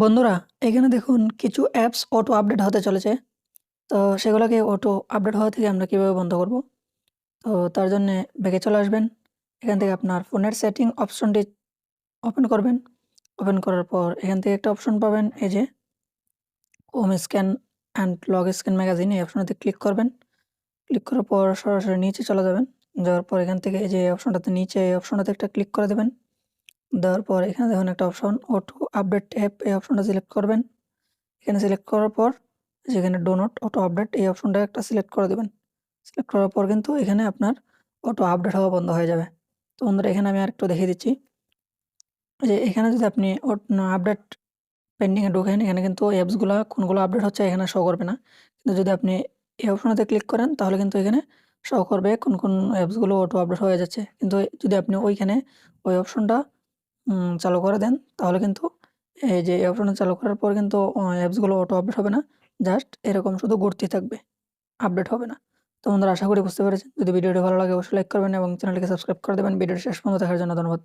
বন্ধুরা, এখানে দেখুন কিছু অ্যাপস অটো আপডেট হতে চলেছে। তো সেগুলোকে অটো আপডেট হওয়া থেকে আমরা কীভাবে বন্ধ করব? তো তার জন্যে ব্যাকে চলে আসবেন। এখান থেকে আপনার ফোনের সেটিং অপশনটি ওপেন করবেন। ওপেন করার পর এখান থেকে একটা অপশন পাবেন, এই যে home scan and log scan magazine, এই অপশনটাতে ক্লিক করবেন। ক্লিক করার পর সরাসরি নিচে চলে যাবেন। যাওয়ার পর এখান থেকে এই যে অপশনটাতে নিচে এই অপশনটাতে একটা ক্লিক করে দেবেন। দেওয়ার পর এখানে দেখুন একটা অপশন অটো আপডেট অ্যাপ, এই অপশনটা সিলেক্ট করবেন। এখানে সিলেক্ট করার পর যেখানে ডো নট অটো আপডেট এই অপশনটা একটা সিলেক্ট করে দেবেন। সিলেক্ট করার পর কিন্তু এখানে আপনার অটো আপডেট হওয়া বন্ধ হয়ে যাবে। তো বন্ধুরা, এখানে আমি আরেকটু দেখিয়ে দিচ্ছি যে এখানে যদি আপনি আপডেট পেন্ডিংয়ে ঢোকেন, এখানে কিন্তু অ্যাপসগুলা কোনগুলো আপডেট হচ্ছে এখানে শো করবে না। কিন্তু যদি আপনি এই অপশনটাতে ক্লিক করেন তাহলে কিন্তু এখানে শো করবে কোন অ্যাপসগুলো অটো আপডেট হয়ে যাচ্ছে। কিন্তু যদি আপনি ওইখানে ওই অপশনটা চালু করে দেন তাহলে কিন্তু এই যে এই অপশনটা চালু করার পর কিন্তু অ্যাপসগুলো অটো আপডেট হবে না। জাস্ট এরকম শুধু ঘুরতেই থাকবে, আপডেট হবে না। তো বন্ধুরা, আশা করি বুঝতে পেরেছেন। যদি ভিডিওটি ভালো লাগে অবশ্যই লাইক করবেন এবং চ্যানেলটিকে সাবস্ক্রাইব করে দেবেন। ভিডিওটি শেষ পর্যন্ত দেখার জন্য ধন্যবাদ।